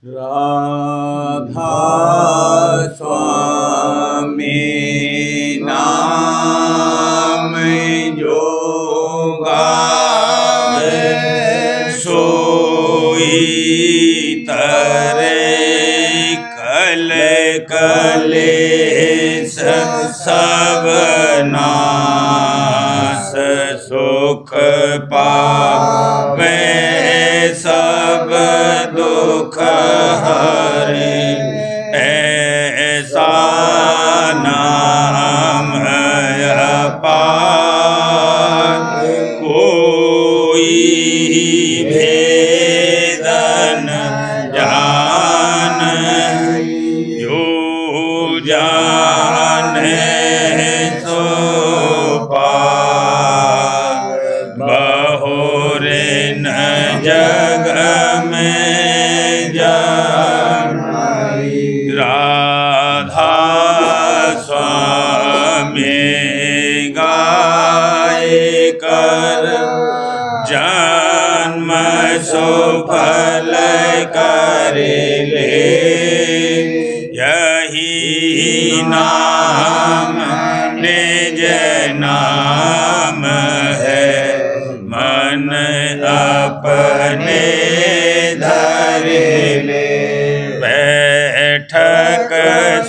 राधा स्वामी नाम जो गावे सोई तरे कल कलेस सब नाश सुख पावे सब दुख हरे ऐसा नाम अपार कोई भेद न जान जो जाने सो पार बहुरे न जग में राधा स्वामी गाय कर जन्म सुफल करे ले यही नाम निज नाम है मन अपने धरे ले बैठक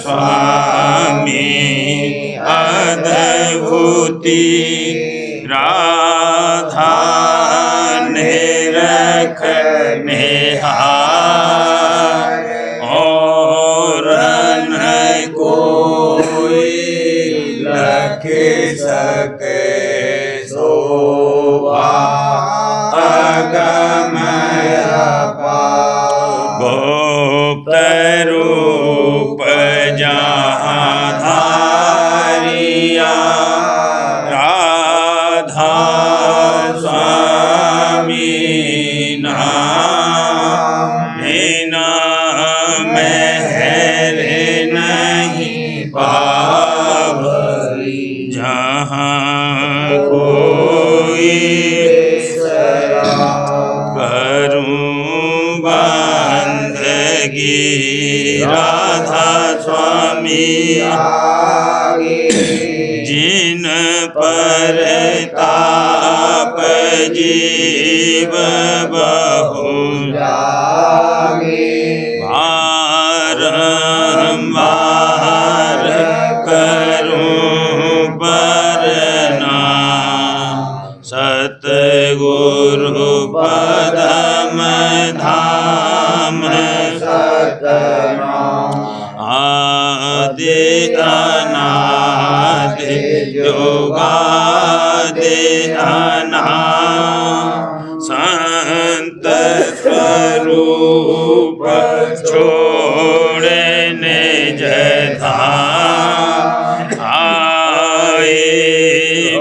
स्वामी अद्भुति राधा ने रखने हार और न कोई रख सके शोभा अगमय गुप्त रूप जहाँ धारिया राधा स्वामी नाम बिना महर नहीं पावरी जहाँ कोई करूं बंदगी राधा स्वामी जिन पर ताप जीव बहु बारंबार करूं परना सतगुरु पदम धाम आदि अनादि जोगादि अनादि संत स्वरूप छोड़ने जधाम आए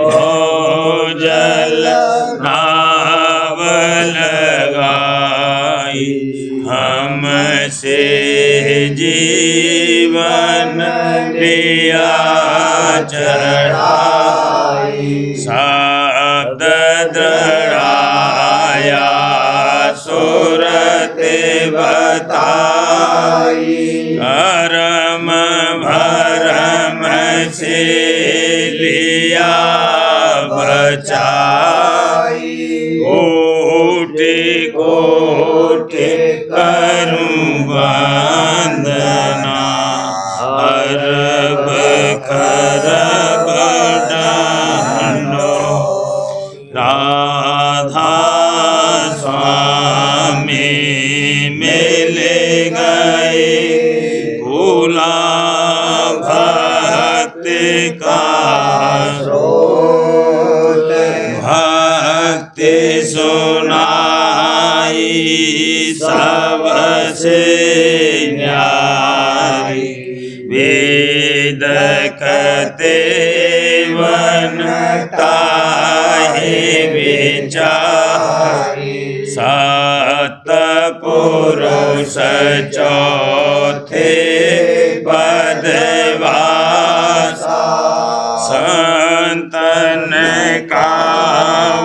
भोजल नाव लगाई हमसे जीवन लिया चढ़ाई शब्द दृढ़ाया सुरत बताई कर्म भरम से लिया बचाई कोटि कोटि करूं वंदना अरब खरब डालो राधा स्वामी मिल गए भूला भक्त का भक्ति सुनाई सबसे न्यारी वेद कहते वनता है विचारी सतपुरुष चौथे पदवासा संतन का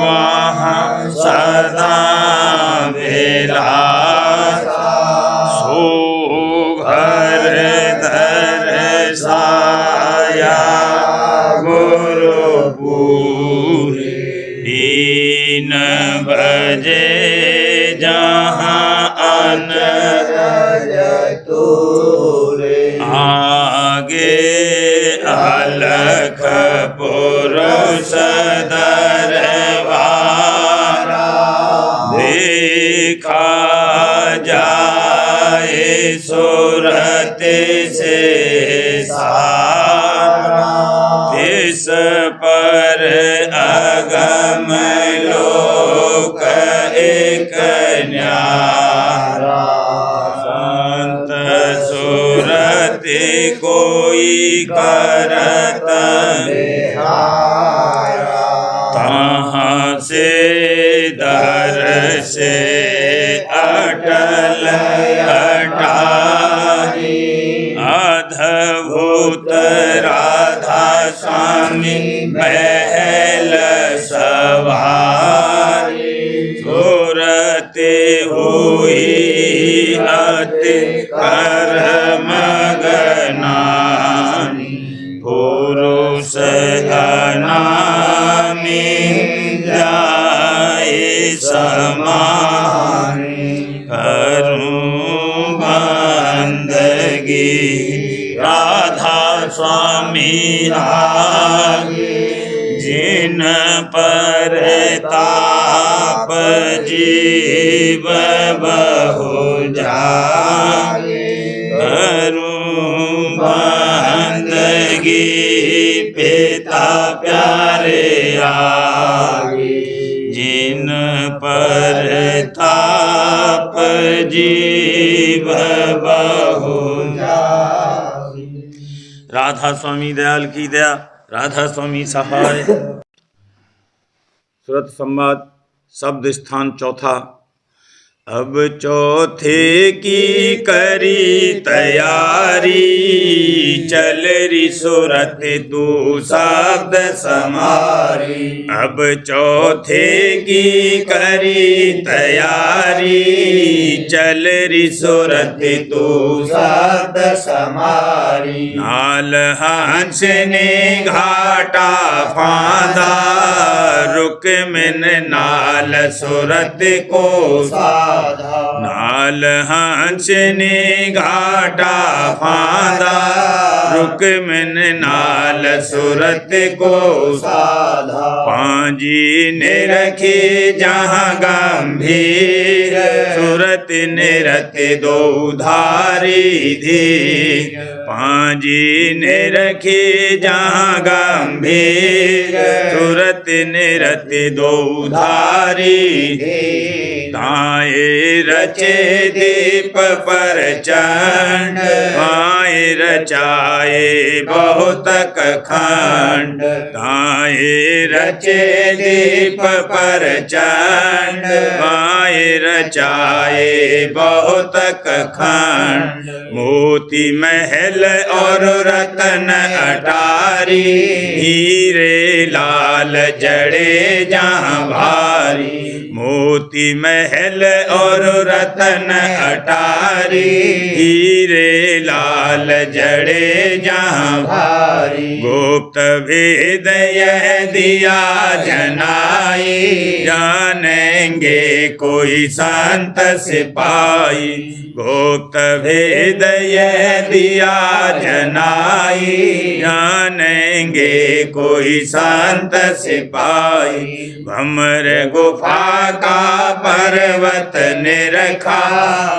वहाँ सदा विलासा सो आगे अलख पुरुष दरबारा देखा जाए सूरत से सारा तिस पर अगम लोक एक न्यारा संत सूरत कोई करत तहाँ से दर से अटल अटारी अद्भुत राधा स्वामी महल सवारी सूरत हुई अति कर्म गनानी पुरुष अनामी जाए समानी करूं बंदगी राधा स्वामी आगे जिन पर ताप जीव बहु जागे करूं बंदगी पिता प्यारे आगे जिन पर ताप जीव बहु जागे। राधा स्वामी दयाल की दया, राधा स्वामी सहाय। सुरत संवाद शब्द स्थान चौथा। अब चौथे की करी तैयारी चल री सूरत तू शब्द समारी। अब चौथे की करी तैयारी चल री सूरत तू शब्द समारी। नाल हंस ने घाटा फांदा रुक मिन नाल सूरत को नाल हंस ने घाटा फांदा रुक मिन नाल सूरत को साधा। पांजी ने रखे जहाँ गंभीर सूरत ने रते दो धारी धीर। पांजी ने रखे जहाँ गंभीर सूरत ने रते दो धारी ताए रचे दीप पर चंड आए रचाए बहुतक खंड। ताए रचे दीप पर चंड आए रचाए बहुतक खंड। मोती महल और रतन अटारी हीरे लाल जड़े जहाँ भारी। मोती महल और रतन अटारी हीरे लाल जड़े जहाँ भारी। गुप्त भेद यह दिया जनाई जानेंगे कोई संत सिपाही। गुप्त भेद यह दिया जनाई जानेंगे कोई संत सिपाही। भमर गुफा का पर्वत ने रखा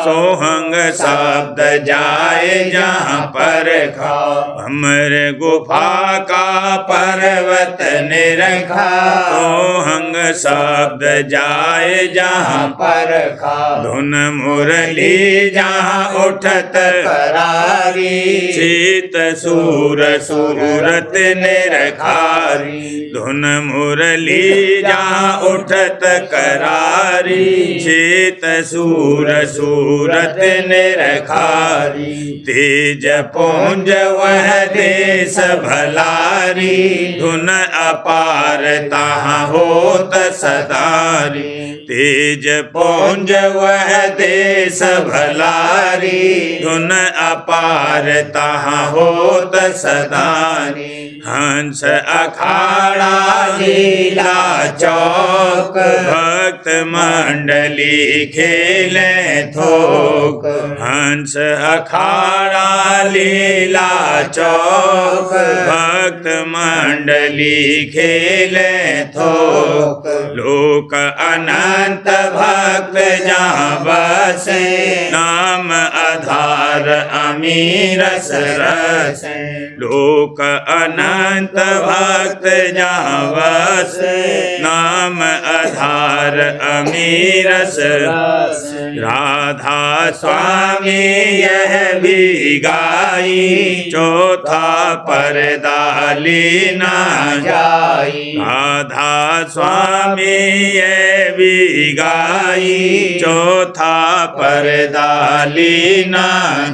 सोहंग शब्द जाए जहाँ पर खा। भमर गुफा का पर्वत ने रखा सोहंग शब्द जाए जहाँ पर खा। धुन मुरली जहाँ उठत करारी शीत सूर सूरत ने रखारी। धुन मुरली जहाँ उठत करारी शीत सूर सूरत ने रखारी। तेज पुंज वह देश भलारी धुन अपार तहाँ होत सदारी। तेज पुंज वह देश भलारी धुन अपार तहाँ होत सदारी। हंस अखाड़ा लीला चौक, भक्त मंडली खेले थोक। हंस अखाड़ा लीला चौक, भक्त मंडली खेले थोक। लोक अनंत भक्त जहाँ बसे, नाम आधार अमीरस रस। लोक अनंत भक्त जहाँ बसे, नाम आधार अमीरस रस। राधा स्वामी यह भी गाई, चौथा पर्दा लीना जाई। राधा स्वामी यह भी गाई, चौथा पर्दा लीना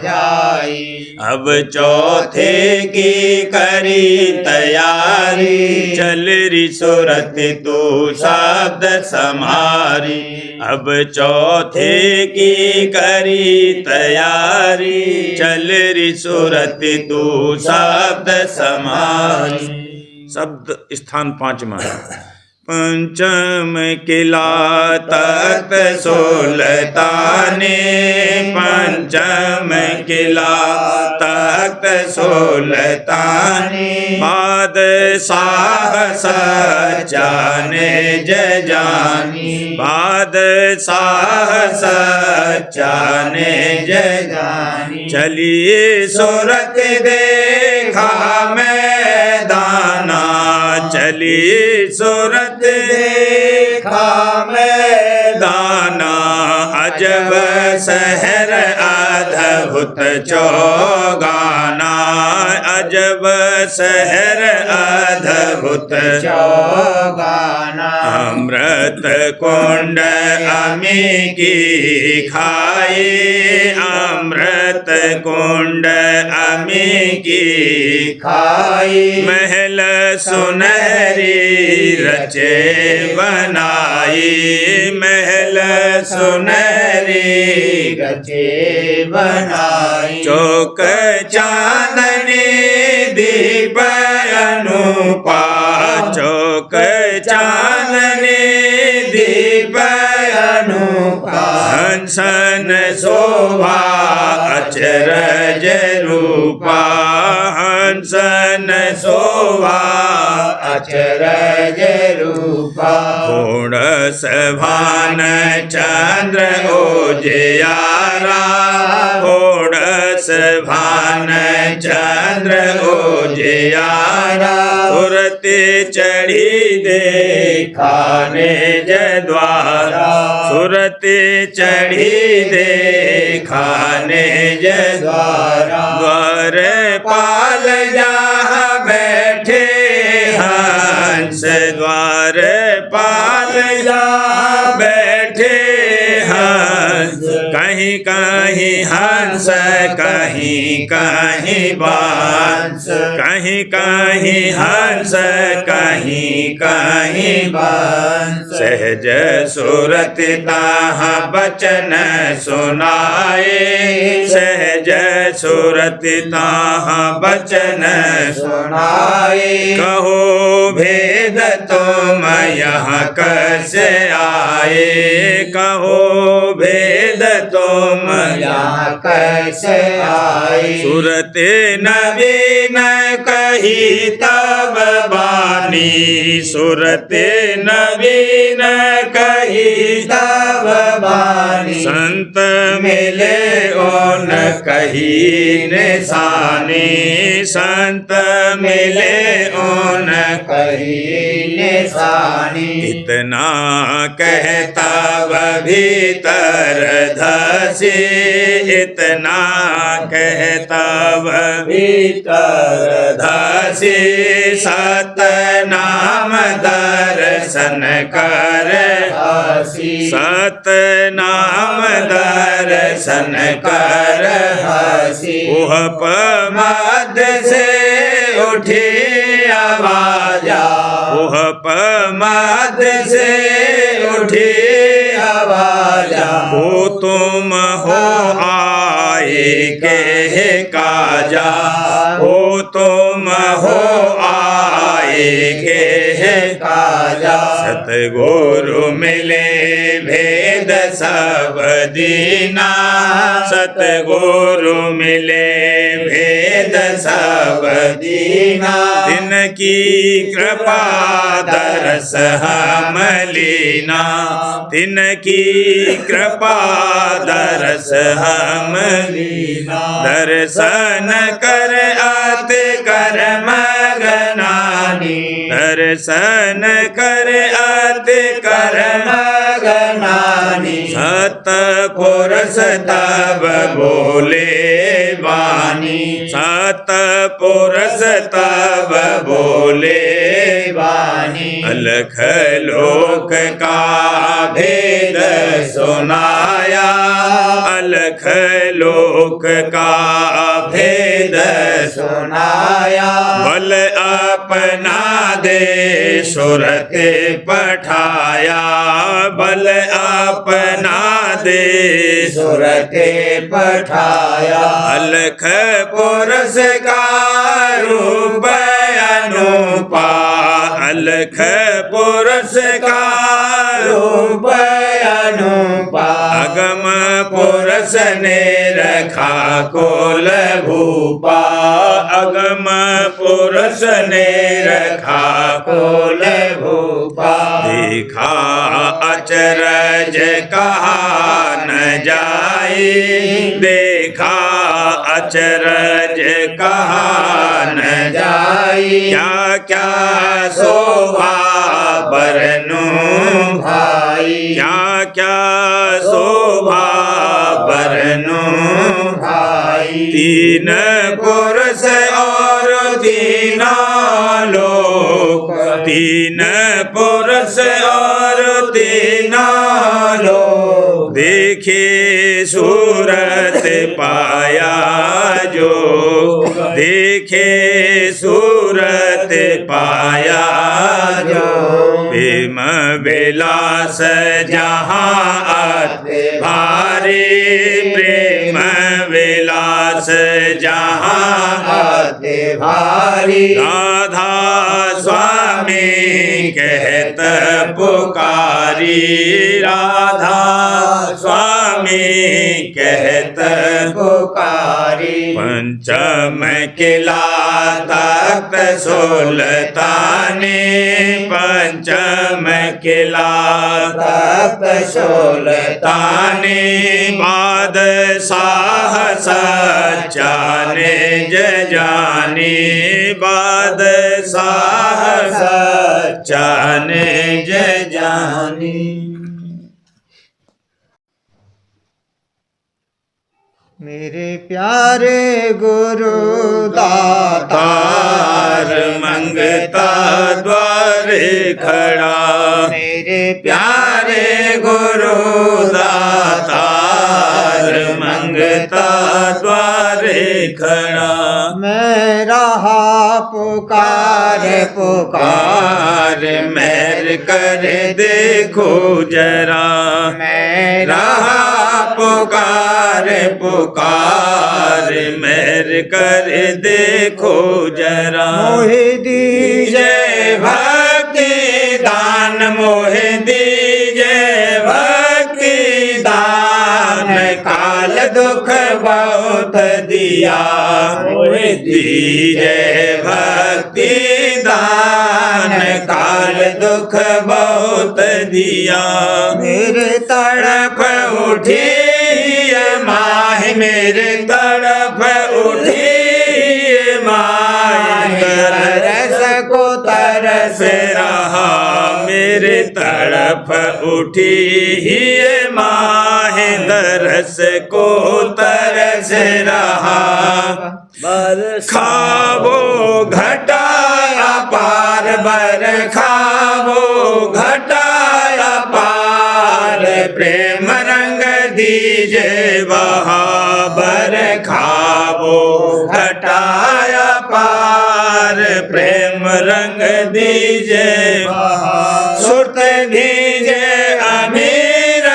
जाई। अब चौथे की करी तैयारी, चल री सूरत तू शब्द समारी। अब चौथे की करी तैयारी, चल री सूरत तू शब्द समारी। शब्द स्थान 5वां। पंचम किला तख्त सुल्ताने, पंचम किला तख्त सुल्ताने। बादशाह सच्चाने जय जानी, बादशाह सच्चाने जय जानी। चलिए सूरत देखा मैदाना, चलिए सूरत देखा मैदाना। अजब शहर अद्भुत चौगाना, अजब शहर अद्भुत चौगाना। अमृत कुंड अमी की खाई, अमृत कुंड अमी की खाई। महल सुनहरी रचे बनाई, महल सुनहरी रचे बनाई। चौक चांदनी दीप अनुपा, चौक चांदनी दीप अनुपा। हंसन शोभा अचरज रूपा, हंसन शोभा अचरज रूपा। षोडश भान चंद्र उजियारा, षोडश भान चंद्र उजियारा। सुरते चढ़ी देखाने जय द्वारा, सुरते चढ़ी देखाने जय द्वारा। द्वार पाल जहाँ बैठे हंस, द्वार पाल जहाँ बैठे हंस। कहीं कहीं हंस कहीं कहीं बांस, कहीं कहीं हंस कहीं कहीं बांस। सहज सूरत ताहा बचन सुनाए, सहज सूरत ताहा बचन सुनाए। कहो भेद तुम यहाँ कैसे आए, कहो भेद तुम यहाँ कैसे आए। सूरत नवीन कही तब बानी, सूरत नवीन कही तब बानी। संत मिले ओन कही निशानी, संत मिले ओन कही निशानी। इतना कहता वह भीतर धसी, इतना कहता वह भीतर धसी। सतनाम दर्शन कर हसी, सतनाम दर्शन कर हसी। ओह पमद से उठी आवाजा, ओह पमद से उठी आवाजा। हो तुम हो आए के काजा, हो तुम तुम हो आए के काजा। सतगुरु मिले भेद सब दीना, सतगुरु मिले भेद सब दीना। तिनकी कृपा दरस हम लीना, तिनकी कृपा दरस हम लीना। दर्शन कर अति कर्म गनानी, दर्शन कर अति कर्म गनानी। सतपुरुष तब बोले वाणी, सतपुरुष तब बोले वाणी। अलख लोक का भेद सुनाया, अलख लोक का भेद सुनाया। बल अपना दे सुरत पठाया, बल अपना दे सुरत पठाया। अलख पुरुष का रूप अनुपा, अलख पुरुष का रूप अनुपा। अगम पुरुष ने रखा कोल भूपा, अगम पुरुष ने रखा कोल भूपा। देखा अचरज कहा न जाए, देखा अचरज कहा न जाए। क्या क्या शोभा बरनु भाई, क्या क्या शोभा बरनु भाई। तीन पुरुष और तीन लोक, तीन पुरुष और तीन लोक। देखे सूरत पाया जो, देखे सूरत पाया जो। प्रेम विलास जहाँ अति भारी, प्रेम विलास जहाँ अति भारी। राधा स्वामी कहत पुकारी, राधा स्वामी कहत पुकारी। पंचम किला तख्त सुल्तानी, पंचम किला तख्त सुल्तानी। बादशाह सच्चा निज जानी, बादशाह सच्चा निज जानी। मेरे प्यारे गुरु दातार, मंगता द्वारे खड़ा। मेरे प्यारे गुरु दातार, मंगता द्वारे खड़ा। मैं रहा पुकार पुकार, मेहर कर देखो जरा। मैं रहा पुकार पुकार, मेहर कर देखो जरा। मोहि दीजे भक्ति दान, मोहि दीजे भक्ति दान। काल दुख बहुत दिया, मोहि दीजे भक्ति दान। काल दुख बहुत दिया। मेरे तड़प उठी माह, मेरे तड़प उठी माह। तरस को तरस रहा, मेरे तड़प उठी माह। तरस को तरस रहा। खावो घटाया पार, बर खावो घटाया पार। प्रेम रंग दीजे बहाबर, खावो घटाया पार। प्रेम रंग दीजे सुरत भीजे अमीर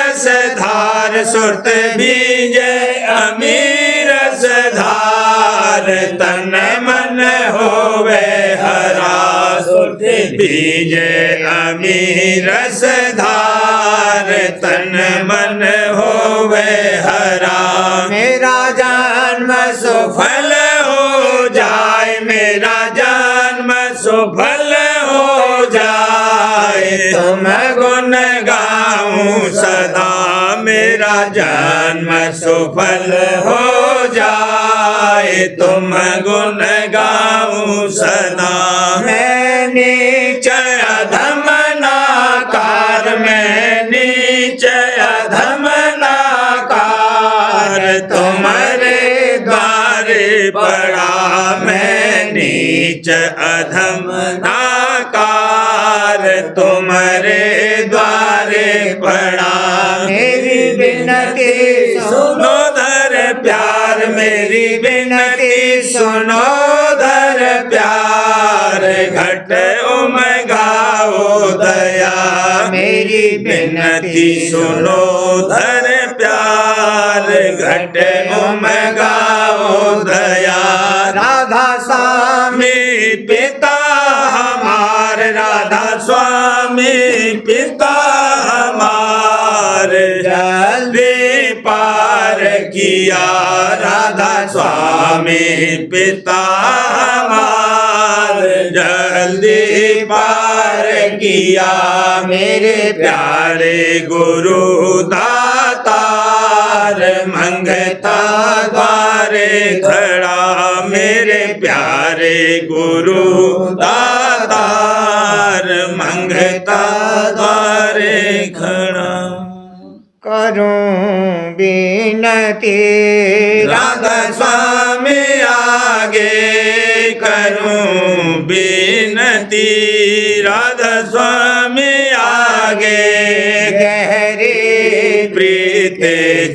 धार, सुरत भीजे अमीर धार। तन मन होवे हरा सुध बीजे अमीर रसधार तन मन होवे हरा मेरा जन्म सुफल हो जाए मेरा जन्म सुफल हो जाए तुम गुण गाऊं सदा मेरा जन्म सुफल हो जाए तुम गुण गाऊं सदा मैं नीच अधम नाकार मैं नीच अधम नाकार तुम्हारे द्वारे पड़ा मैं नीच अधम नाकार तुम्हारे द्वारे पड़ा मेरी विनती सुनो धर प्यार मेरी विनती सुनो धर प्यार घट उमगाओ दया मेरी विनती सुनो धर प्यार घट उमगाओ दया राधा स्वामी पिता हमार राधा स्वामी पिता हमार जल्दी पार किया राधा स्वामी पिता हमार जल्दी पार किया मेरे प्यारे गुरु दातार मंगता द्वारे खड़ा मेरे प्यारे गुरु दातार मंगता द्वारे खड़ा करूं विनती राधा स्वामी आगे करूं विनती राधा स्वामी आगे गहरी प्रीत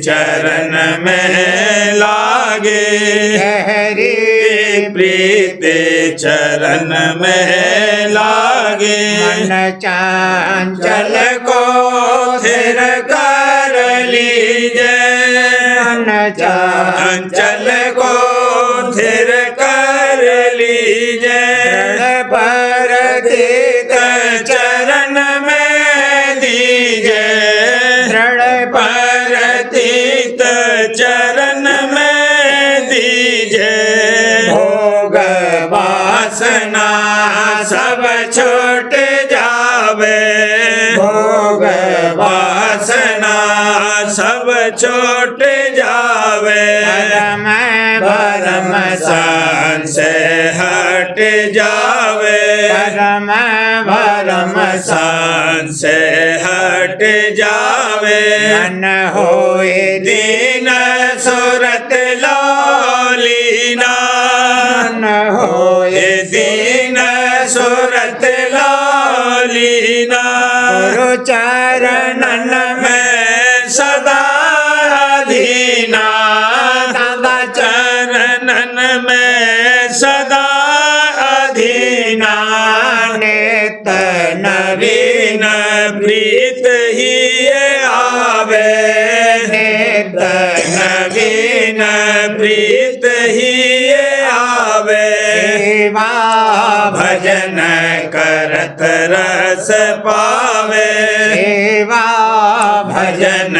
चरण में लागे गहरी प्रीत चरण में लागे मन चांचल चल को थिर कर लीजे मन चंचल को थिर कर लीजे पर तीत चरण में दीजे दृढ़ पर तीत चरण में दीजे भोग वासना सब छूट जावे भोग वासना सब छूट जावे परम परम सान से हट जावे परम परम सान से हट जावे मन होए दीन सुरत लौलीना मन होए दीन सुरत लौलीना गुरु चरणन मैं सदा दीना दादा चरणन में सदा अधीना नित नवीन प्रीत ही आवे नित नवीन प्रीत ही आवे सेवा भजन करत रस पावे सेवा भजन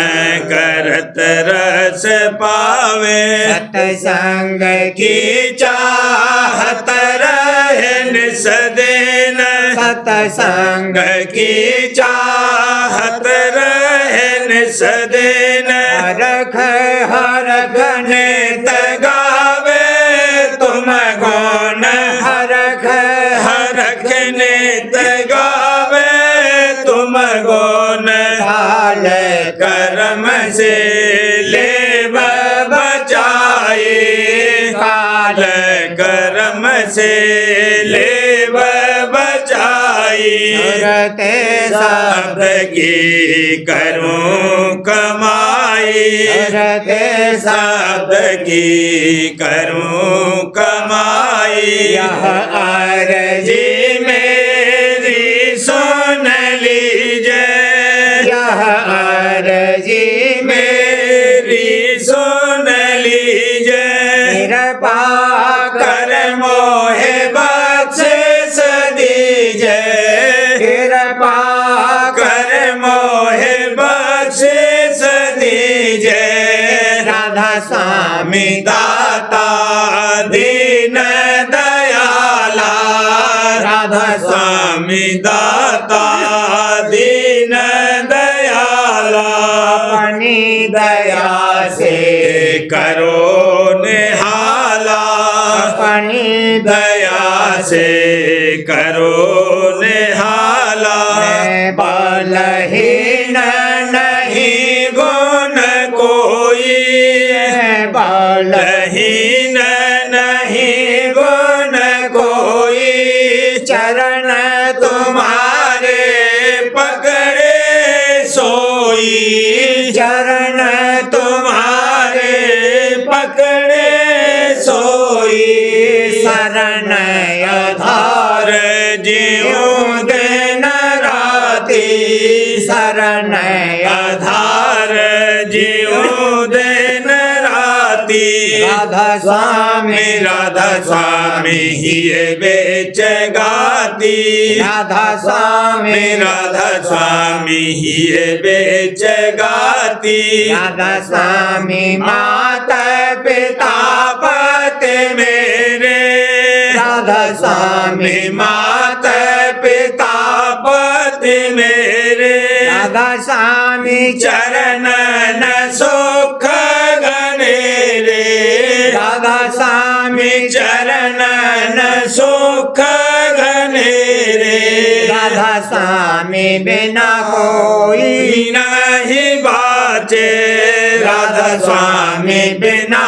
करत रस पावे सत्संग की चाहत रहन सदेन सत्संग की चाहत रहन सदेन हरख हरख नित गावे तुम गौन हरख हरख नित गावे तुम गौन काल कर्म से ले बचाए काल कर्म से ले बचाई सुरते सब की करूं कमाई सुरते सब की करूं कमाई यह जी मेरी सुन लीजिए यह जी मेरी सुन लीजिए कृपा कर मोहे बख्शिश दीजे कृपा कर मोहे बख्शिश दीजे राधा स्वामी दाता दीन दयाला राधा स्वामी दाता दीन दयाला अपनी दया से करो निहाला अपनी दया से करो निहाला मैं बलहीन नहीं गुण कोई मैं बल लहीन नहीं गुण कोई चरण तुम्हारे पकड़े सोई चरण तुम्हारे पकड़े सोई शरण आधार जीऊं दिन राती शरण आधार जीऊं दिन राती राधा स्वामी राधा स्वामी ही बेच गाती राधा स्वामी राधा स्वामी ही बेच गाती राधा स्वामी माता पिता पति मेरे राधा स्वामी माता पिता पति मेरे राधा स्वामी चरण न सुख गनेरे राधा स्वामी चरण न सुख गनेरे राधा स्वामी बिना कोई नहीं बाचे राधा स्वामी बिना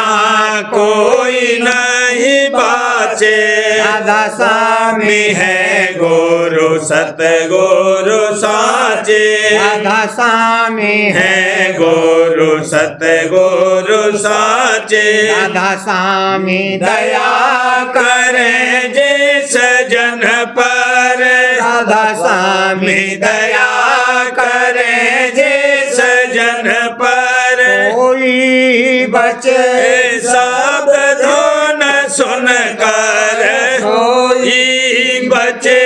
कोई नहीं बाचे राधा स्वामी है गुरु सतगुरु साचे राधा स्वामी है गुरु सतगुरु साचे राधा स्वामी दया करे जिस जन पर राधा स्वामी दया करे जिस जन पर कोई बचे शब्द धुन सुन कर कोई बचे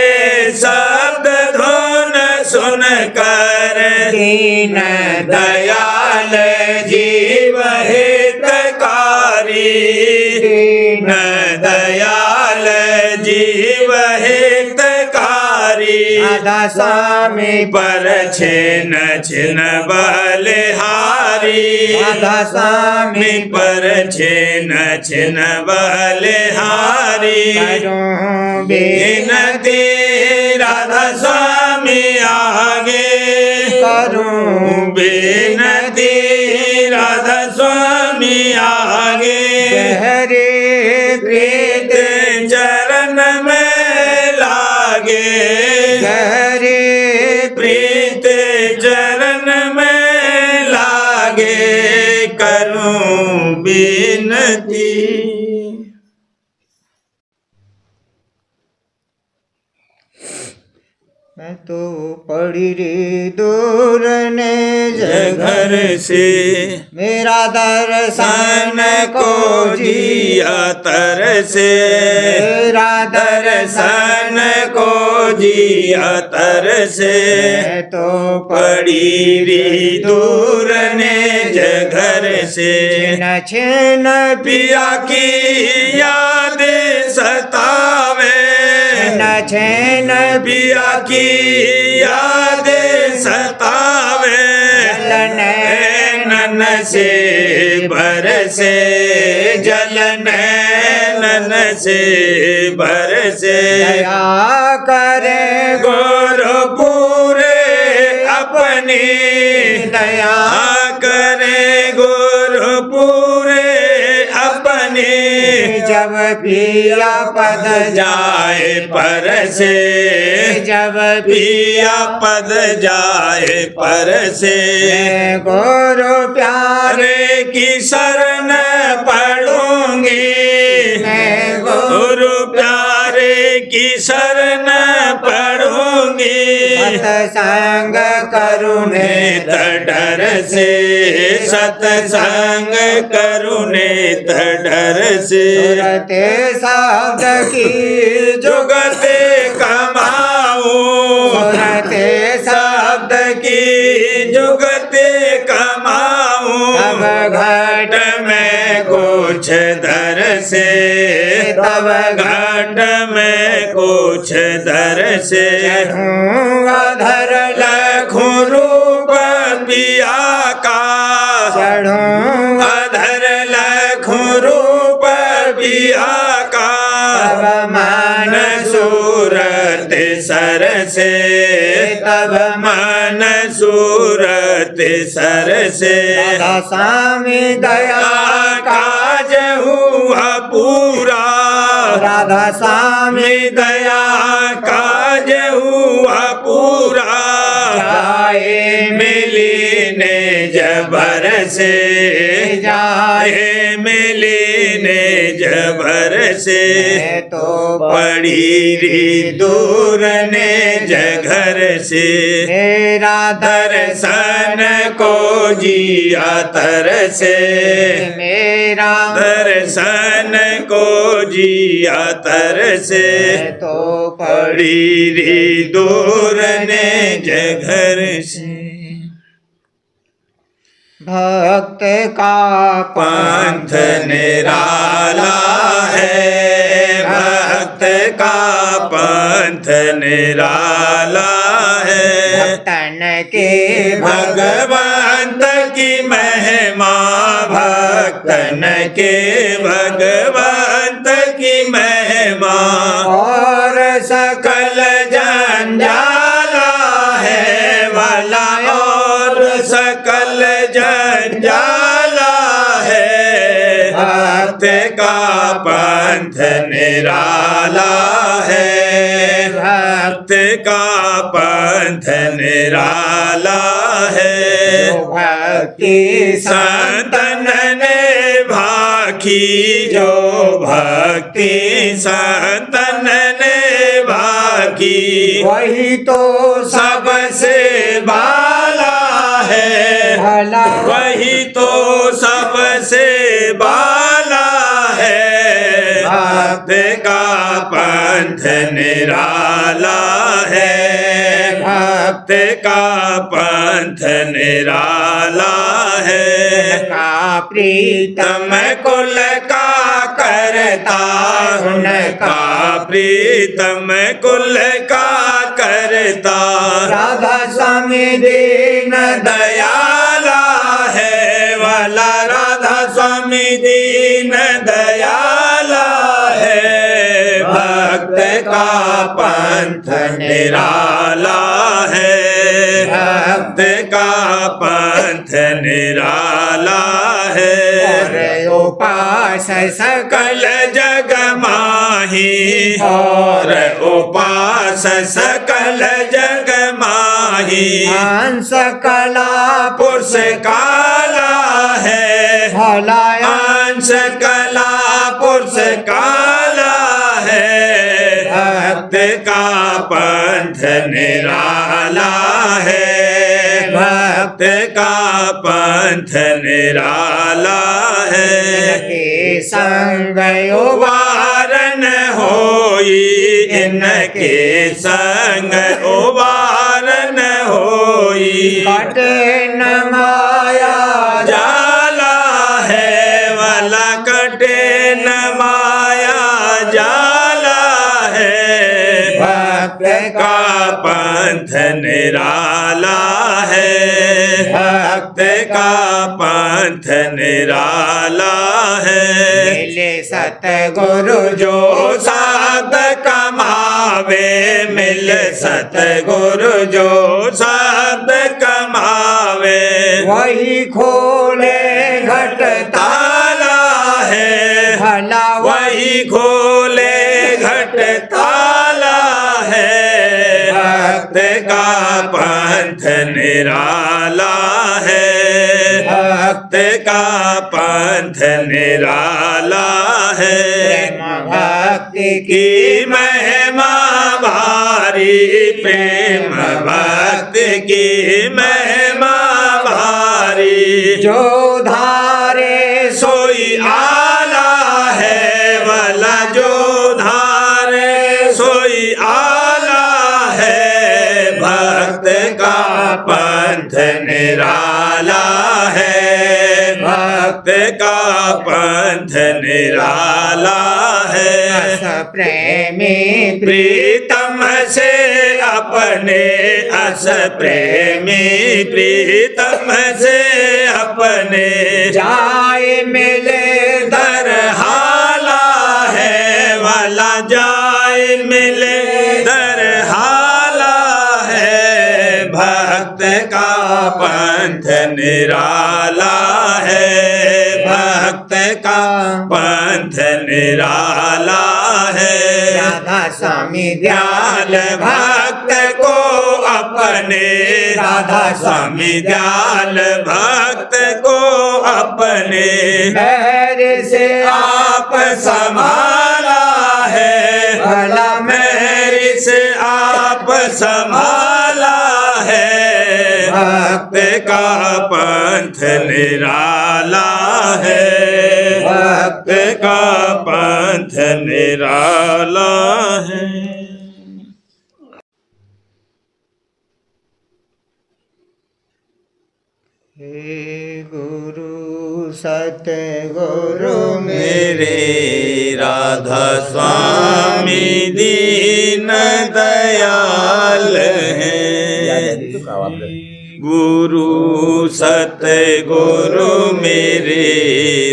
शब्द धुन सुन कर दीन दयाल जीव हितकारी दीन दयाल जीव हितकारी राधा स्वामी पर छिन छिन बलिहारी राधा स्वामी पर छिन छिन बलिहारी करूं बिनती राधा स्वामी आगे करूं बिनती राधा स्वामी आगे गहरे प्रीत चरण में लागे गहरे प्रीत चरण में लागे करूं बिनती मैं तो पड़ी रे दूर ने घर से मेरा दर्शन सन को जिया तर से मेरा दर्शन को जिया तर से मैं तो पड़ी री दूर ने घर से न छिन पिया की याद सतावे न छिन पिया की याद सतावे नन से बरसे जल नन से बरसे दया करे गुरु पूरे अपनी दया करे गुरु पूरे अपनी जब पिया पद जाए पर से जब पिया पद जाए पर से मैं गुरु प्यारे अरे की शरण पढ़ूंगी मैं गुरु प्यारे की शरण पढ़ूंगी सत्संग करुणे डर से सत्संग करुणे डर से सुरते शब्द की जुगते कमाऊं सुरते शब्द की जुगते कमाऊं तब घट में कुछ दर से तब घट में कुछ दर से अधर लखों रूप पिया का चढ़ूं अधर लखों रूप पिया का तब मान सूरत सर से तब मन सूरत सर से स्वामी दया काज हुआ पूरा राधा स्वामी दया काज हुआ पूरा जाए मिली ने जबर से जाए मिली ने जबर से तो पड़ी री दूर ने जघर से मेरा दर्शन को जिया तर से मेरा दर्शन को जिया तर से तो पड़ी री दूर ने जघर से भक्त का पंथ निराला है भक्त का पंथ निराला है भक्तन के भगवंत की महिमा भक्तन के भगवंत की महिमा और सकल जंजाला है वाला और सकल जंजाला है भक्त का पंथ निराला है भक्त का पंथ निराला है भक्ति संतन ने भाखी जो भक्ति संतन ने भाखी वही तो सबसे बाला है भला वही तो सबसे बाला है भक्त का पंथ निराला है भक्त का पंथ निराला है का प्रीतम कुल का करता उनका प्रीतम कुल का करता राधा स्वामी दीन दयाला है वाला राधा स्वामी दीन दयाला है भक्त का पंथ निराला है भक्त का पंथ निराला है उपास सकल जग माही और उपास सकल जग माही हंस कला पुरुष काला है भला अंश कला पुरुष काला है भक्त का पंथ निराला है भक्त का पंथ निराला है के संग उबारन होई इनके संग उबारन होई कटे न माया जाला है वाला कटे न माया जाला है भक्त का पंथ निराला है भक्त का पंथ निराला है मिले सतगुरु जो साध कमावे मिल सतगुरु जो साध कमावे वही खोले घट ताला है भला वही खोले घट ताला है भक्त का पंथ निराला है भक्त का पंथ निराला है भक्ति की महिमा भारी प्रेम भक्त की महिमा भारी, जो धारे सोई आला है वाला, जो धारे सोई आला है। भक्त का पंथ निराला है, भक्त का पंथ निराला है। अस प्रेमी प्रीतम से अपने, अस प्रेमी प्रीतम से अपने, जाए मिले दर हाला है वाला, जाए मिले दर हाला है। भक्त का पंथ निराला है, भक्त का पंथ निराला है। राधा स्वामी दयाल भक्त को अपने, राधा स्वामी दयाल भक्त को अपने, मेहर से आप संभाला है भला, मेरी से आप संभाला है। भक्त का पंथ निराला है, भक्त का पंथ निराला है। हे गुरु सतगुरु मेरे राधा स्वामी दीन दयाल हैं। गुरु सतगुरु मेरे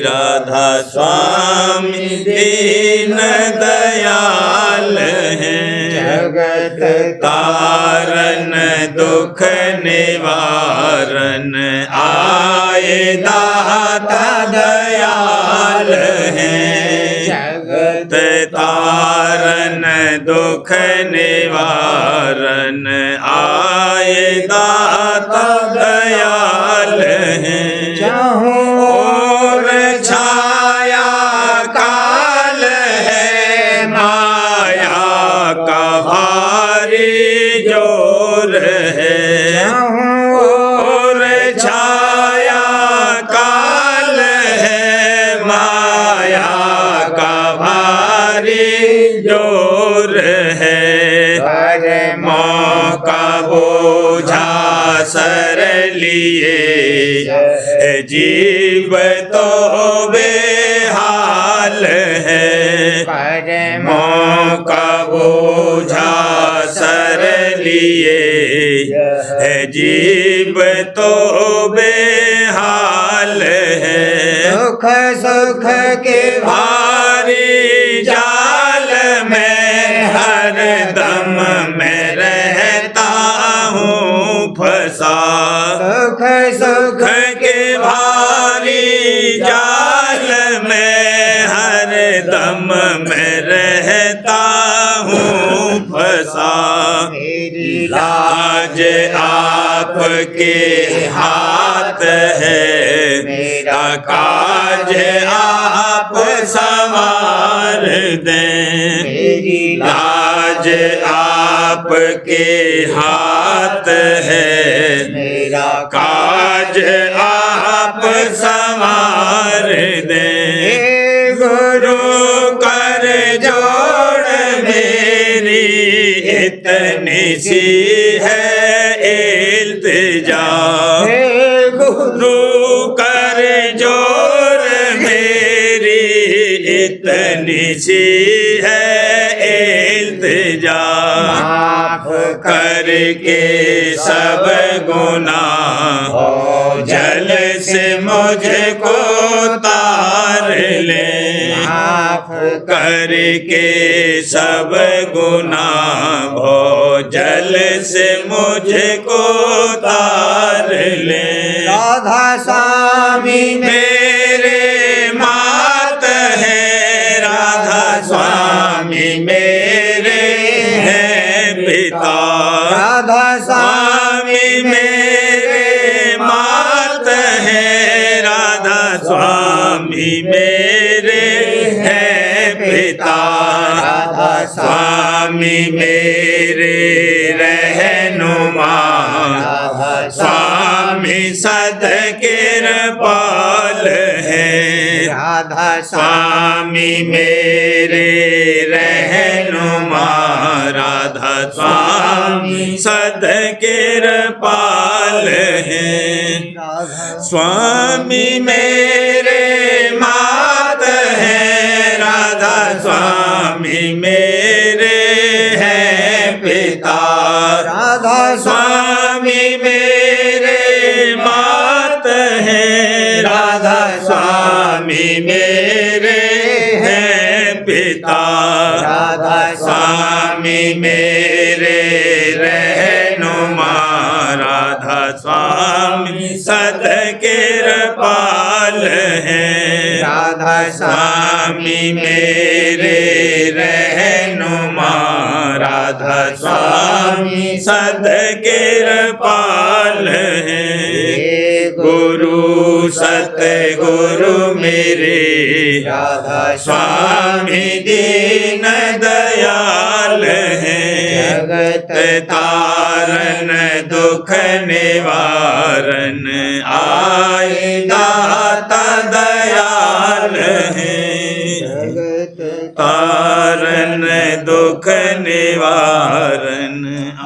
राधा स्वामी दीन दयाल हैं। जगत तारन दुख निवारन आए दाता दयाल हैं। जगत तारन दुख निवारन आए दाता दयाल हैं। चाहूं और छाया काल है, माया का भारी जोर है। और छाया काल है, माया का भारी जोर है। मौका बोझा सर लिए, जीव तो बेहाल है। मौका बोझा सर लिए, जीव तो बेहाल है। सुख सुख के भारी जाल में हर दम में रहता हूँ फंसा। सुख सुख सुख के भारी जाल में हर दम में रहता हूँ फंसा। मेरी लाज आपके हाथ है, मेरा काज आप संवार दें। मेरी लाज आपके हाथ है, मेरा काज आप संवार दें। हे गुरु कर जोड़ मेरी इतनी सी है इल्तिजा। हे गुरु गुरु कर जोड़ मेरी इतनी सी है इल्तिजा। माफ करके सब गुनाह जल से मुझको तार ले। माफ करके सब गुनाह भो जल से मुझको तार ले। राधा स्वामी मेरे मात है, राधा स्वामी मेरे हैं पिता। राधा स्वामी मेरे मात है, राधा स्वामी मेरे हैं पिता। राधा स्वामी मेरे रहनुमा, स्वामी सद्किरपाल है। राधा स्वामी मेरे रहनुमा, राधा स्वामी सद्किरपाल है। स्वामी मेरे मात है, राधा स्वामी मेरे हैं पिता। राधा स्वामी मेरे मात है, राधा स्वामी मेरे हैं पिता। राधा स्वामी मेरे रहनुमा, राधा स्वामी सद्किरपाल है। राधा स्वामी मेरे रहनुमा, राधा स्वामी सद्किरपाल है। गुरु सतगुरु मेरे, राधा स्वामी दीन दयाल है। जगत तारन दुख निवारन आए दाता दयाल है। जगत तारन दुख निवारन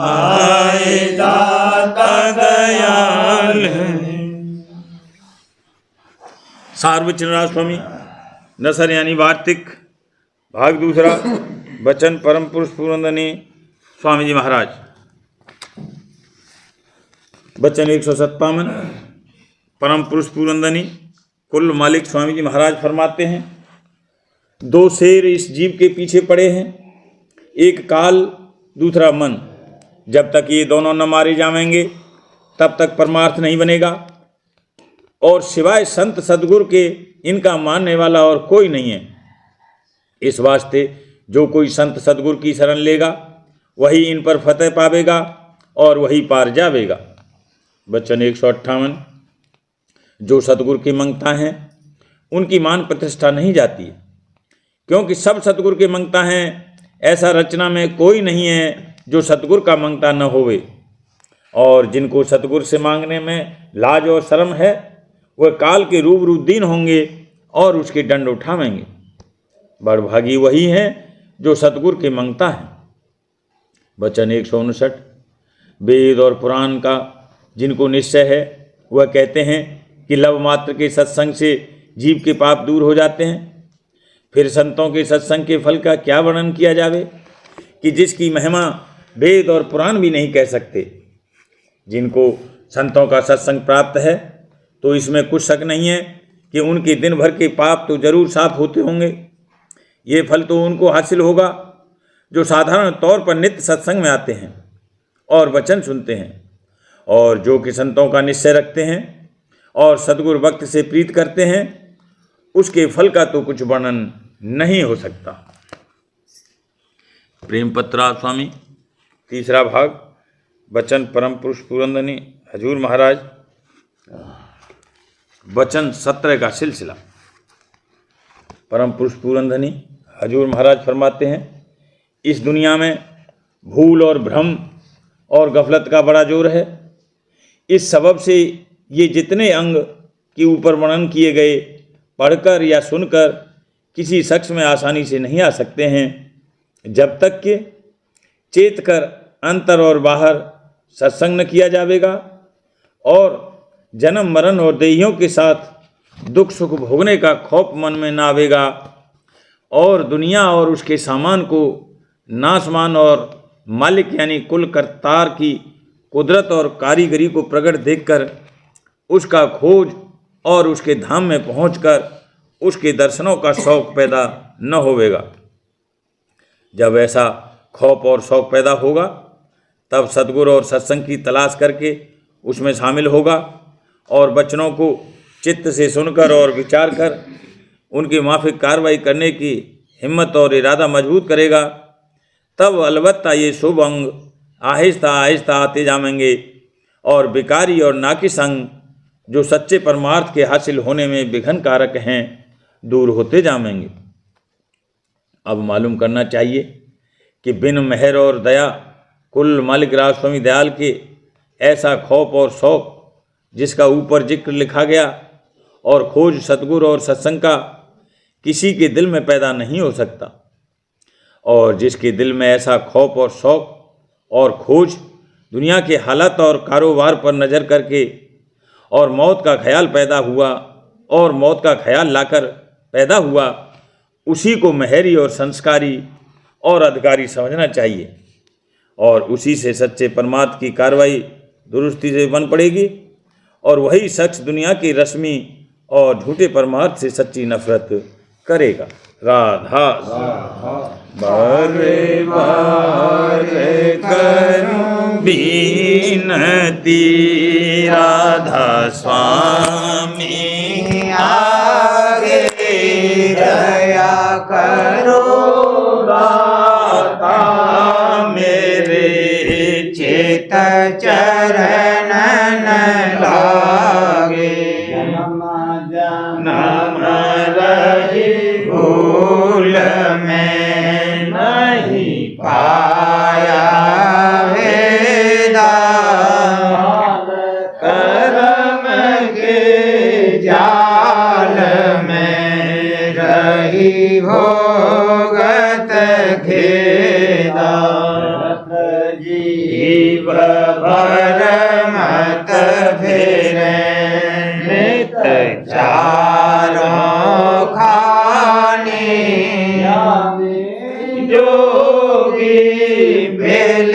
आए दाता दयाल है। सार्वजनिक स्वामी नसर यानी वार्तिक भाग दूसरा। वचन परम पुरुष पूर्णनंदनी स्वामी जी महाराज। वचन 157। परम पुरुष पूर्णनंदनी कुल मालिक स्वामी जी महाराज फरमाते हैं, दो शेर इस जीव के पीछे पड़े हैं, एक काल दूसरा मन। जब तक ये दोनों न मारे जाएंगे तब तक परमार्थ नहीं बनेगा, और सिवाय संत सदगुरु के इनका मानने वाला और कोई नहीं है। इस वास्ते जो कोई संत सदगुरु की शरण लेगा वही इन पर फतेह पावेगा और वही पार जावेगा। वचन 158। जो सतगुरु की मंगता हैं उनकी मान प्रतिष्ठा नहीं जाती है, क्योंकि सब सतगुरु के मंगता हैं। ऐसा रचना में कोई नहीं है जो सतगुरु का मंगता न होवे। और जिनको सतगुरु से मांगने में लाज और शर्म है वह काल के रूबरू दीन होंगे और उसके दंड उठावेंगे। बड़भागी वही हैं जो सतगुरु के मंगता है। वचन 159। वेद और पुराण का जिनको निश्चय है वह कहते हैं कि लव मात्र के सत्संग से जीव के पाप दूर हो जाते हैं। फिर संतों के सत्संग के फल का क्या वर्णन किया जावे कि जिसकी महिमा वेद और पुराण भी नहीं कह सकते। जिनको संतों का सत्संग प्राप्त है तो इसमें कुछ शक नहीं है कि उनके दिन भर के पाप तो जरूर साफ होते होंगे। ये फल तो उनको हासिल होगा जो साधारण तौर पर नित्य सत्संग में आते हैं और वचन सुनते हैं, और जो कि संतों का निश्चय रखते हैं और सद्गुरु भक्त से प्रीत करते हैं, उसके फल का तो कुछ वर्णन नहीं हो सकता। प्रेम पत्रा स्वामी तीसरा भाग। वचन परम पुरुष पूर्णनंदनी हजूर महाराज। वचन 17 का सिलसिला। परम पुरुष पूर्णनंदनी हजूर महाराज फरमाते हैं, इस दुनिया में भूल और भ्रम और गफलत का बड़ा जोर है। इस सबब से ये जितने अंग के ऊपर वर्णन किए गए पढ़कर या सुनकर किसी शख्स में आसानी से नहीं आ सकते हैं, जब तक कि चेत कर अंतर और बाहर सत्संग न किया जाएगा और जन्म मरण और देहियों के साथ दुख सुख भोगने का खौफ मन में न आवेगा, और दुनिया और उसके सामान को नासमान और मालिक यानी कुल करतार की कुदरत और कारीगरी को प्रकट देखकर उसका खोज और उसके धाम में पहुंचकर उसके दर्शनों का शौक पैदा न होवेगा। जब ऐसा खौफ और शौक पैदा होगा तब सद्गुरु और सत्संग की तलाश करके उसमें शामिल होगा और वचनों को चित्त से सुनकर और विचार कर उनकी माफिक कार्रवाई करने की हिम्मत और इरादा मजबूत करेगा। तब अलबत्ता ये शुभ अंग आहिस्ता आहिस्ता आते जाएंगे और विकारी और नाकिस अंग जो सच्चे परमार्थ के हासिल होने में विघ्न कारक हैं दूर होते जाएंगे। अब मालूम करना चाहिए कि बिन मेहर और दया कुल मालिक राज स्वामी दयाल के ऐसा खौफ और शौक जिसका ऊपर जिक्र लिखा गया और खोज सतगुरु और सत्संग का किसी के दिल में पैदा नहीं हो सकता। और जिसके दिल में ऐसा खौफ और शौक और खोज दुनिया के हालात और कारोबार पर नज़र करके और मौत का ख्याल पैदा हुआ और मौत का ख्याल लाकर पैदा हुआ, उसी को मेहरी और संस्कारी और अधिकारी समझना चाहिए और उसी से सच्चे परमात्मा की कार्रवाई दुरुस्ती से बन पड़ेगी और वही शख्स दुनिया की रस्मी और झूठे परमार्थ से सच्ची नफरत करेगा। राधा बारे बारे करूं बीनती, राधा स्वामी आगे दया करो दाता मेरे चित चरण लागे, नाम रही भूल में नहीं पाया वेदा, करम के जाल में रही भोगत खेदा, जीव भर मत फिरे नित चारों खाने, जोगी भेल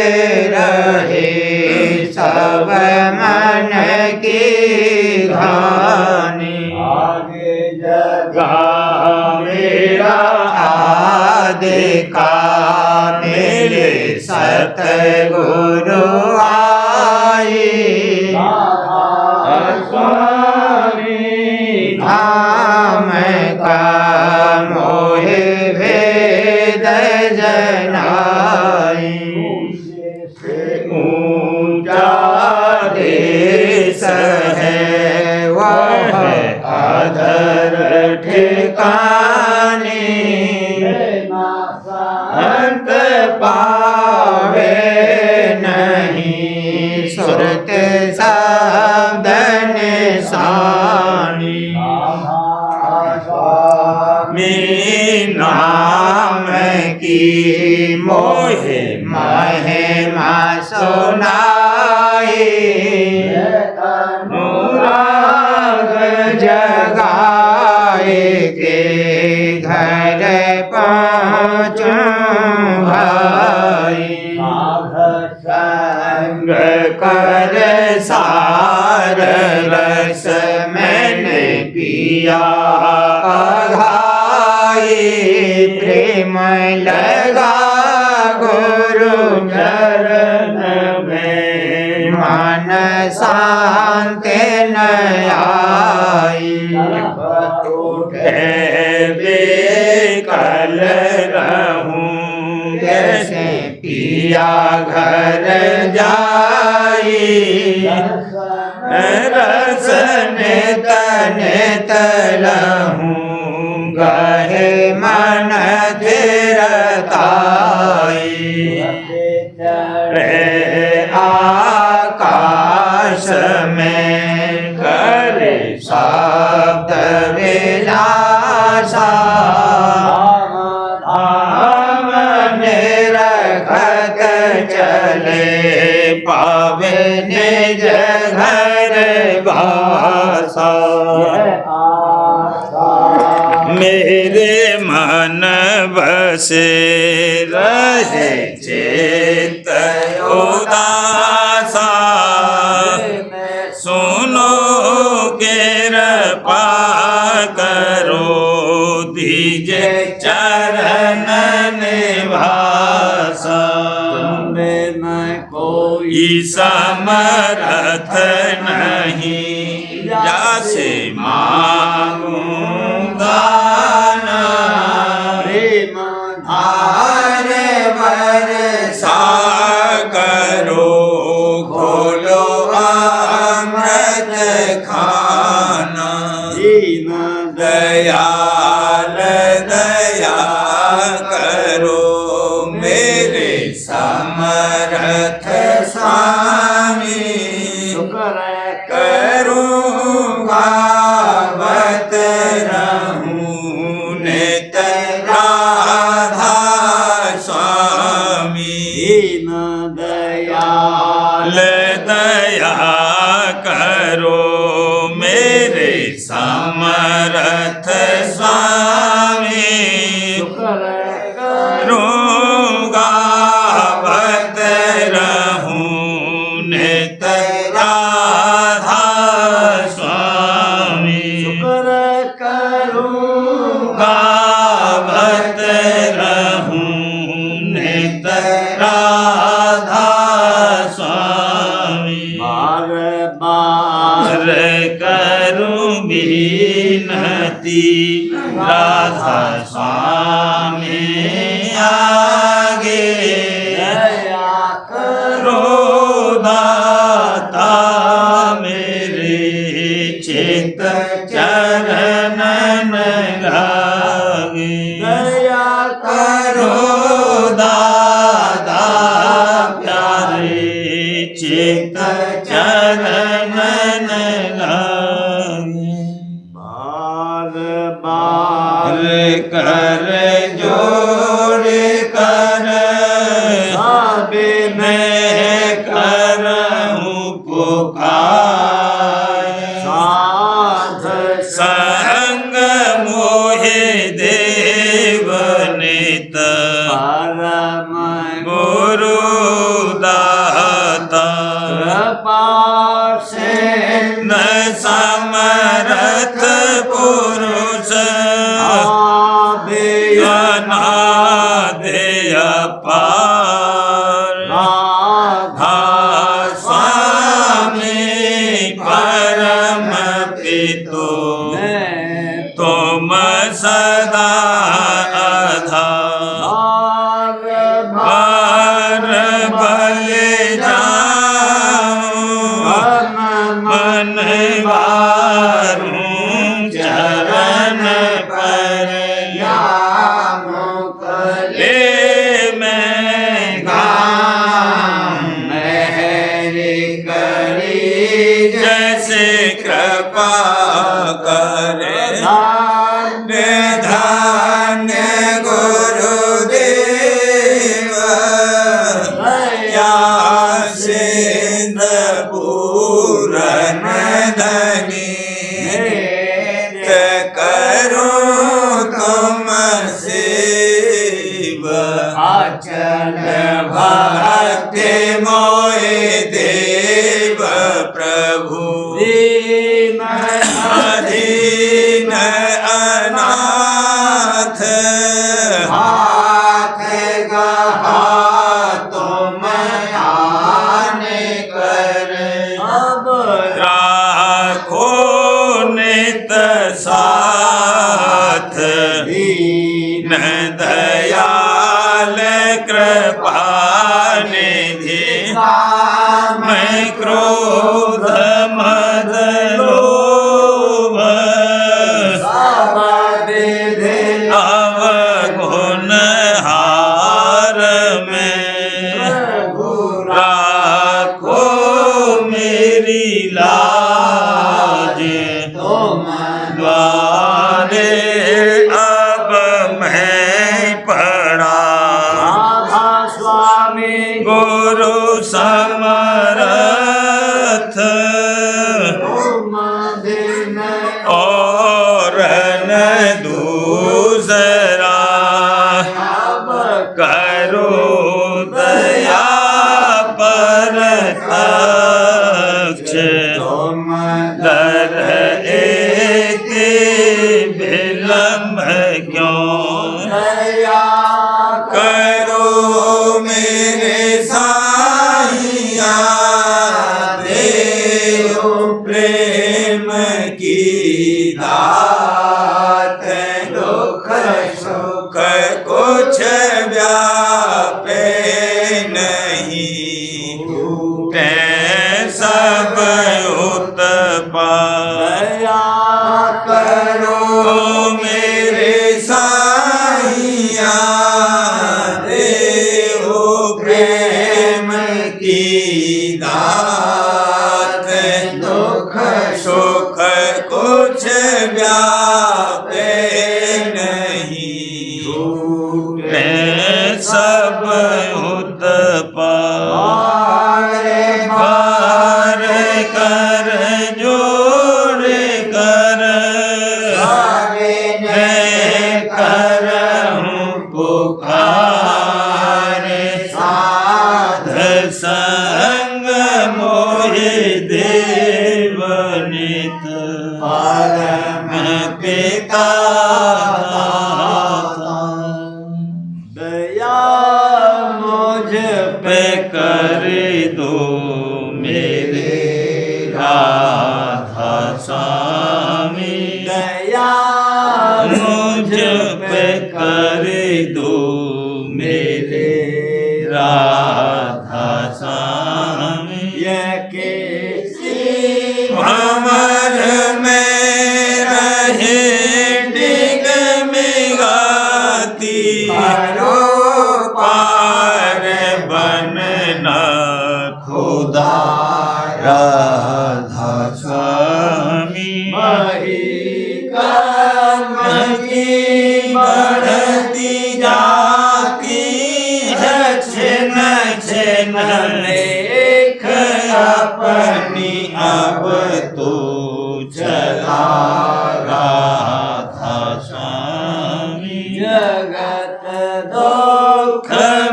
रहे सब मन की घानी, आगे जगा मेरा आदि का मेरे सतगुरु आए, स्वामी धाम का मोहे भेद जनाए, ऊंचा देश है वह अधर ठिकाने, अंत पावे नहीं सुरत शब्द निशानी, नाम की मोहे महिमा सुनाए, अनुराग जगाए के घर पहुँचूं भाई, संग कर सार रस मैंने पिया घाई, प्रेम लगा गुरु चरण में मन शांत न आई, उठे बेकल रहूं कैसे पिया घर जाई, रसन तन तलहूं गहे मन धीरताई, रे आकाश में करे शब्द विलासा, धाम निरखत चले पावे निज घर वासा, मेरे मन बसे रहे चित उदासा, सुनो कृपा करो दीजे चरण निवासा, कोई समर्थ नहीं जासे मांगूंगा ना, प्रेम धार बरसा करो खोलो अमृत खाना, दयाल दया करो मेरे राधा स्वामी दीन दयाल दया करो मेरे समर्थ स्वामी रूंगा बत रहूं नित राधा स्वामी गावत रहूं नित राधा स्वामी बार बार करूं विनती राधा स्वामी आगे दया करो दाता मेरे चित चरणन लागे दया करो दादा प्यारे चित चरणन लागे बार बार कर जोड़ कर मैं करऊं पुकार साध संग मोहे देव नित परम गुरु दाता कृपा से न समर्थ पुरुष अनादि अपार राधा स्वामी परम पितो तुम सदा आधार बार बले जाऊं मन वारूं चरण पर ले मैं गाऊं मेरी करी जैसे कृपा करे धन्य गुरुदेव या सिंध पूरन धनी करूं तुम सेव अचल भक्ति मोहे देव प्रभु दीन अधीन अनाथ हाथ गहा तुम आने कर अब राखो नित साथ दीन न दयाल कृपा निधि मैं क्रोध मद लोभ सब विधि अवगुण हार में राखो मेरी लाज तुम द्वारे अब मैं पड़ा राधा स्वामी गुरु समर्थ तुम दिन और न दूसरा अब करो दया पर तक्ष तुम दर एक विलम्ब क्यों दया करो मेरे साहिया देव प्रेम की दात दुख सुख कुछ व्यापे नहीं सब उत्पाद दया करो मेरे साहिया छूटे सब उत्पात बार कर जोड़ कर करहूँ पुकार साध संग मोहि देव नित परम पिता दया मुझ पे कर दो मेरे राधा स्वामी दया मुझ पे कर दो मेरे राधा स्वामी यह किसी भंवर में रहे डिग मिगाती पार बनना खुदा राधा स्वामी कर्म की बढ़ती जाती है छिन छिन लेख अपनी अब तो चला राधा स्वामी जगत दुख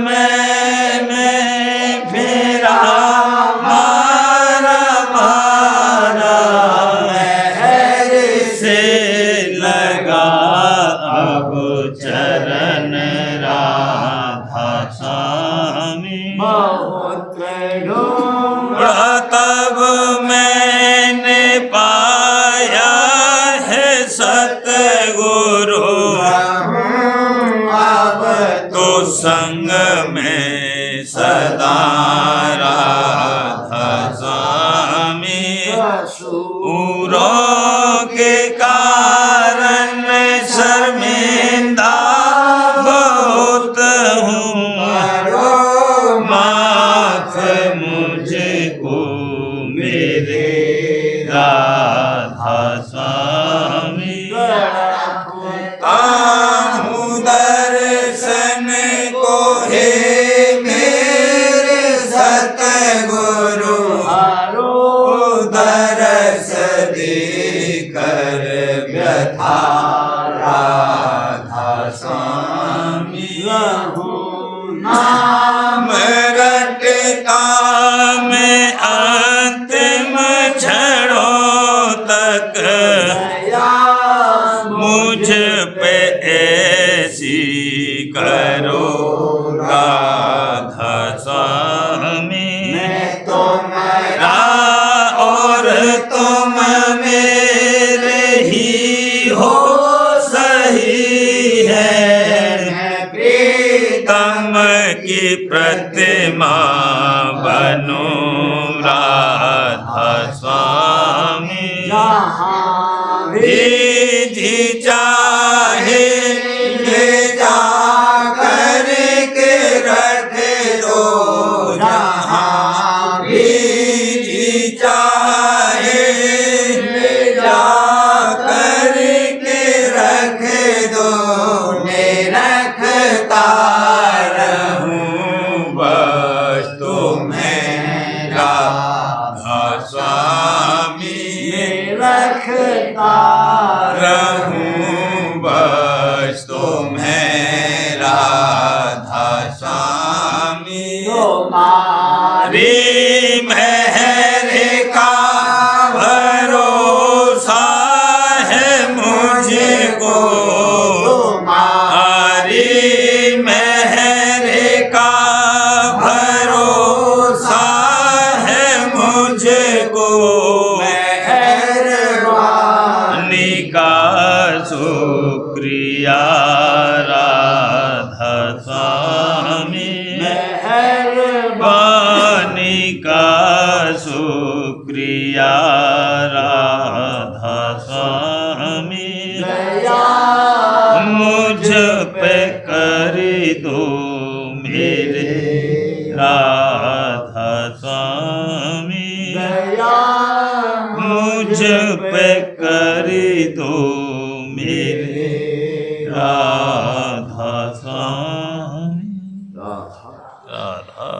मैंने फिरा मारा मारा महर से लगा अब चरण राधा स्वामी बहुत ढूंढा तब मैंने पाया है सतगुरु अब तो संग में सदा राधा स्वामी सूरों के कारण शर्मिंदा बहुत हूँ माफ मुझको मेरे राधा स्वामी आहूँ दर्शन को हे मेरे सतगुरु दरस दे कर व्यथा राधा स्वामी नाम रटता में अंतिम क्षणों तक मुझ पे ऐसी करो राधा स्वामी मैं तुम्हारा और तुम मेरे ही हो सही है प्रीतम की प्रतिमा बनो राधा स्वामी जहाँ भी जी चाहे ले जा कर के रख दो जहाँ भी जी चाहे ले जा कर के रख दो मैं रखता रहूं बस तुम्हें राधा स्वामी रखता रहूं बस तुम्हें राधा स्वामी तुम्हारी मेहर का भरोसा है मुझको तुम्हारी मेहर का भरोसा है मुझको मेहरबानी का शुक्रिया राधा स्वामी मेहरबानी का शुक्रिया राधा स्वामी मुझ पे कर दो मेरे राधा स्वामी मुझ पे कर दो मेरे राधा स्वामी। राम राधा राधा